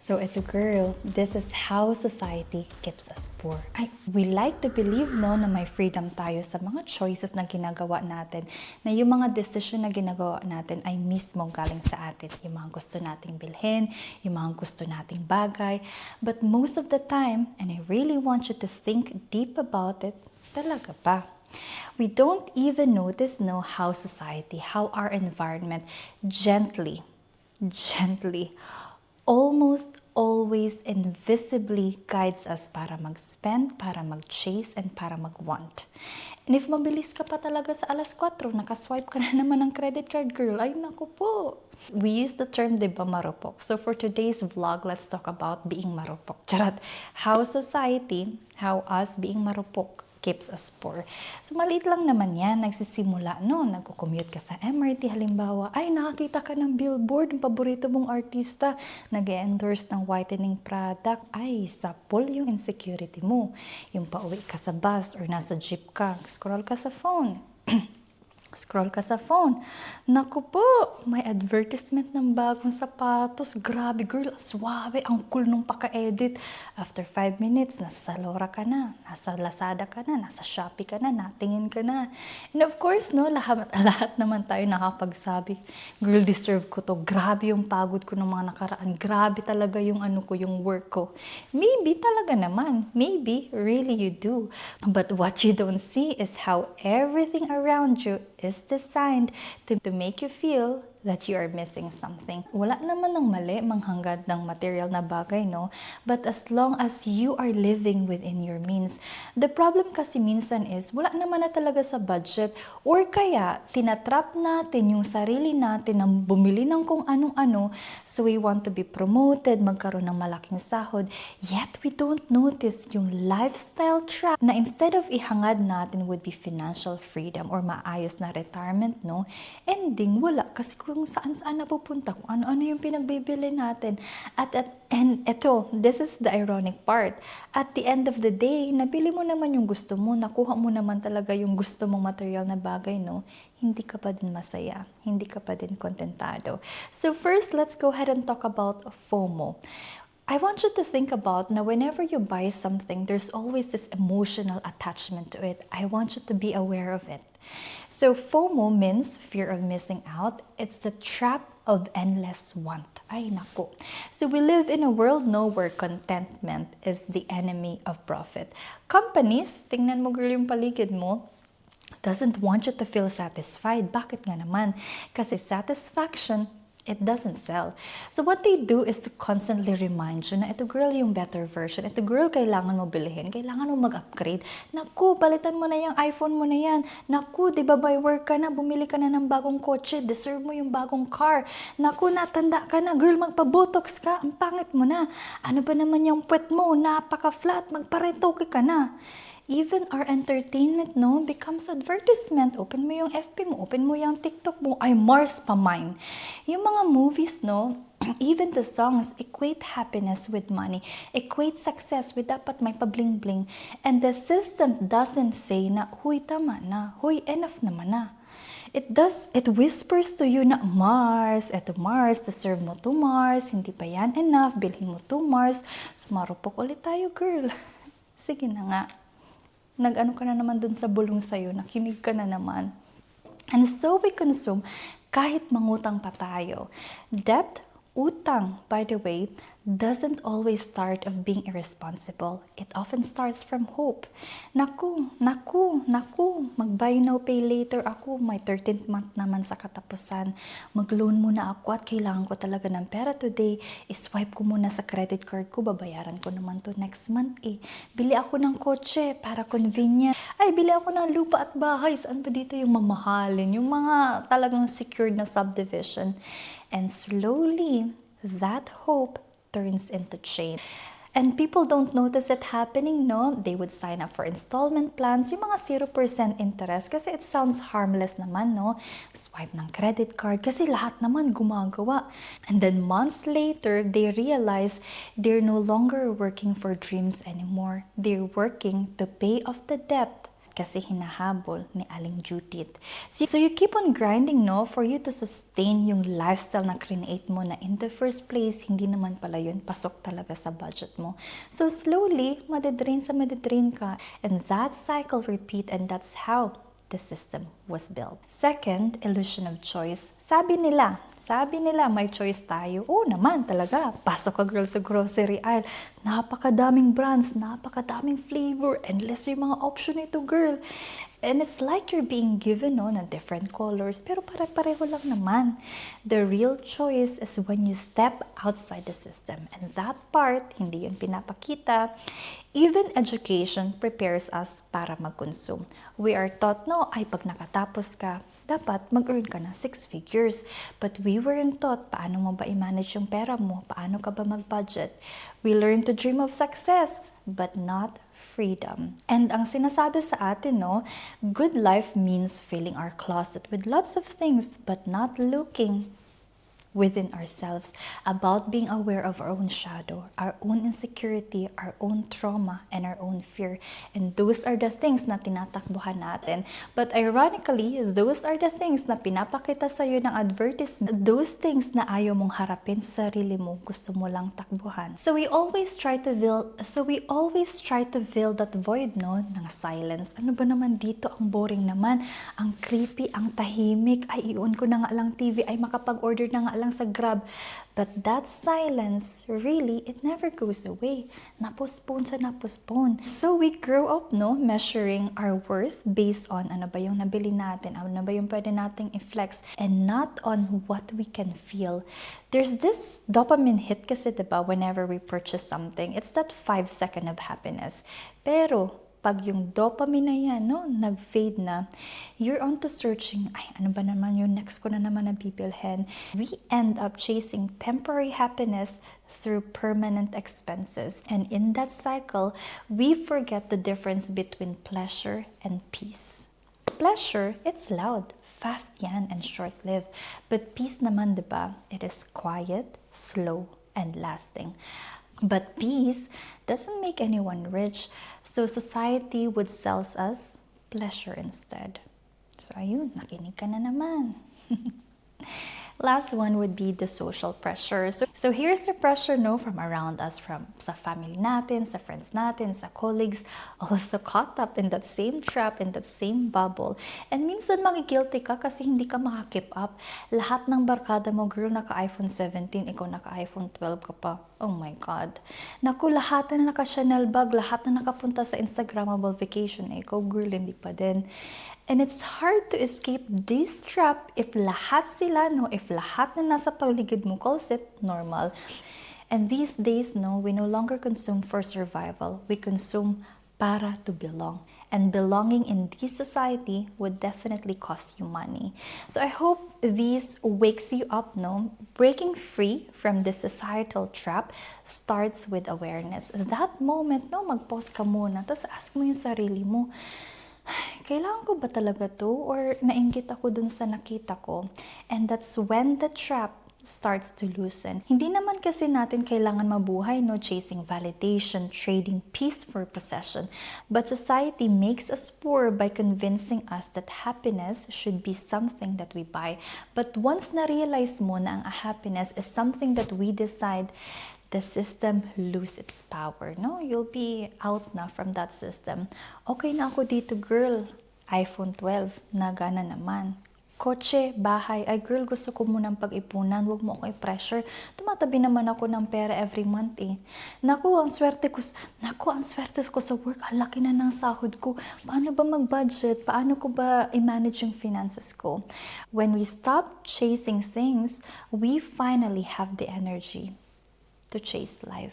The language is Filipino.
So ito girl, this is how society keeps us poor. We like to believe no na may freedom tayo sa mga choices na ginagawa natin, na yung mga decision na ginagawa natin ay mismo galing sa atin. Yung mga gusto nating bilhin, yung mga gusto nating bagay. But most of the time, and I really want you to think deep about it, talaga ba? We don't even notice how society, how our environment gently, almost always invisibly guides us para mag-spend, para mag-chase, and para mag-want. And if mabilis ka pa talaga sa alas 4, nakaswipe ka na naman ng credit card, girl, ay naku po. We use the term, diba, marupok. So for today's vlog, let's talk about being marupok. Charot. How society, how us being marupok keeps us poor. So maliit lang naman yan, nagsisimula nagko-commute ka sa MRT halimbawa, ay nakakita ka ng billboard, ng paborito mong artista, nag-endorse ng whitening product, ay sapol yung insecurity mo. Yung pauwi ka sa bus or nasa jeep ka, scroll ka sa phone. Naku po, may advertisement ng bagong sapatos. Grabe girl, suwabe, ang cool nung paka-edit. After 5 minutes, nasa Zalora ka na, nasa Lazada ka na, nasa Shopee ka na, natingin ka na. And of course, lahat naman tayo nakapagsabi, girl, deserve ko to. Grabe yung pagod ko ng mga nakaraan. Grabe talaga yung yung work ko. Maybe talaga naman. Maybe, really you do. But what you don't see is how everything around you is designed to make you feel that you are missing something. Wala naman ng mali manghangad ng material na bagay, no? But as long as you are living within your means, the problem kasi minsan is, wala naman na talaga sa budget, or kaya, tinatrap natin yung sarili natin na bumili ng kung anong-ano, so we want to be promoted, magkaroon ng malaking sahod, yet we don't notice yung lifestyle trap na instead of ihangad natin would be financial freedom or maayos na retirement, no? Ending, wala. Kasi kung saan-saan napupunta, kung ano-ano yung pinagbibili natin. And ito, this is the ironic part. At the end of the day, nabili mo naman yung gusto mo, nakuha mo naman talaga yung gusto mong material na bagay, no? Hindi ka pa din masaya, hindi ka pa din kontentado. So first, let's go ahead and talk about FOMO. I want you to think about now whenever you buy something, there's always this emotional attachment to it. I want you to be aware of it. So FOMO means fear of missing out. It's the trap of endless want. Ay nako. So we live in a world where contentment is the enemy of profit. Companies, tingnan mo girl yung paligid mo, doesn't want you to feel satisfied. Bakit nga naman? Kasi satisfaction, it doesn't sell. So what they do is to constantly remind you na ito girl yung better version. Ito girl kailangan mo bilhin. Kailangan mo mag-upgrade. Naku, balitan mo na yung iPhone mo na yan. Naku, di ba by work ka na, bumili ka na ng bagong kotse. Deserve mo yung bagong car. Naku, natanda ka na. Girl, magpa-botox ka. Ang pangit mo na. Ano ba naman yung puwet mo? Napaka-flat. Magparetoke ka na. Even our entertainment, becomes advertisement. Open mo yung FB mo, open mo yung TikTok mo, ay Mars pa mine. Yung mga movies, even the songs equate happiness with money, equate success with dapat may pa-bling-bling. And the system doesn't say na, huy, tama na, huy, enough naman na. It whispers to you na Mars, eto Mars, deserve mo to Mars, hindi pa yan enough, bilhin mo to Mars. Sumarupok ulit tayo, girl. Sige na nga. Nag-ano ka na naman dun sa bulong sa'yo, nakinig ka na naman. And so we consume kahit mangutang pa tayo. Debt, utang, by the way, doesn't always start of being irresponsible. It often starts from hope. Naku, mag-buy now, pay later ako. May 13th month naman sa katapusan. Mag-loan muna ako at kailangan ko talaga ng pera today. I-swipe ko muna sa credit card ko. Babayaran ko naman to next month eh. Bili ako ng kotse para convenient. Ay, bili ako ng lupa at bahay. Saan ba dito yung mamahalin? Yung mga talagang secured na subdivision. And slowly, that hope turns into change. And people don't notice it happening, They would sign up for installment plans, yung mga 0% interest, kasi it sounds harmless naman, Swipe ng credit card, kasi lahat naman gumagawa. And then months later, they realize they're no longer working for dreams anymore. They're working to pay off the debt kasi hinahabol ni Aling Judith. So you keep on grinding, no, for you to sustain yung lifestyle na create mo na in the first place, hindi naman pala yun pasok talaga sa budget mo. So slowly, madidrain ka. And that cycle repeat, and that's how the system was built. Second, illusion of choice. Sabi nila, may choice tayo. Oo naman talaga. Pasok ka girl sa grocery aisle. Napakadaming brands, napakadaming flavor, endless yung mga option nito girl. And it's like you're being given na different colors, pero pare-pareho lang naman. The real choice is when you step outside the system. And that part, hindi yun pinapakita. Even education prepares us para mag-consume. We are taught, pag nakatapos ka, dapat mag-earn ka na 6 figures. But we weren't taught paano mo ba i-manage yung pera mo, paano ka ba mag-budget. We learn to dream of success, but not freedom. And ang sinasabi sa atin, good life means filling our closet with lots of things, but not looking within ourselves, about being aware of our own shadow, our own insecurity, our own trauma, and our own fear. And those are the things na tinatakbuhan natin. But ironically, those are the things na pinapakita sa'yo ng advertisement. Those things na ayaw mong harapin sa sarili mo, gusto mo lang takbuhan. So we always try to fill that void, ng silence. Ano ba naman dito? Ang boring naman, ang creepy, ang tahimik. Ay, i-on ko na nga lang TV, ay makapag-order na nga lang sa Grab. But that silence, really, it never goes away. Napostpone. So we grow up, measuring our worth based on ano ba yung nabili natin, ano ba yung pwede nating i-flex, and not on what we can feel. There's this dopamine hit kasi, diba, whenever we purchase something. It's that 5 second of happiness. Pero, pag yung dopamine na yan, nag-fade na, you're on to searching, ay, ano ba naman yung next ko na naman na bibilhin? We end up chasing temporary happiness through permanent expenses. And in that cycle, we forget the difference between pleasure and peace. Pleasure, it's loud, fast yan, and short-lived. But peace naman, diba? It is quiet, slow, and lasting. But peace doesn't make anyone rich, so society would sell us pleasure instead. So ayun, nakinig ka na naman. Last one would be the social pressure. So here's the pressure, from around us, from sa family natin, sa friends natin, sa colleagues, also caught up in that same trap, in that same bubble. And minsan magigilty ka kasi hindi ka makakip up. Lahat ng barkada mo, girl, naka-iPhone 17, ikaw naka-iPhone 12 ka pa. Oh my God. Naku, lahat na naka-Chanel bag, lahat na nakapunta sa Instagrammable vacation, ikaw, girl, hindi pa din. And it's hard to escape this trap if lahat sila, if lahat na nasa paligid mo calls it normal. And these days, we no longer consume for survival. We consume para to belong. And belonging in this society would definitely cost you money. So I hope this wakes you up, Breaking free from this societal trap starts with awareness. That moment, mag-pause ka muna, tapos ask mo yung sarili mo, kailangan ko ba talaga to? Or nainggit ako dun sa nakita ko? And that's when the trap starts to loosen. Hindi naman kasi natin kailangan mabuhay, chasing validation, trading peace for possession. But society makes us poor by convincing us that happiness should be something that we buy. But once na-realize mo na ang happiness is something that we decide, the system lose its power, You'll be out na from that system. Okay na ako dito, girl. iPhone 12, nagana naman. Kotse, bahay, ay girl, gusto ko munang pag-ipunan, huwag mo ako i-pressure. Tumatabi naman ako ng pera every month eh. Naku, ang swerte ko sa work, ang laki na ng sahod ko. Paano ba mag-budget? Paano ko ba i-manage yung finances ko? When we stop chasing things, we finally have the energy to chase life.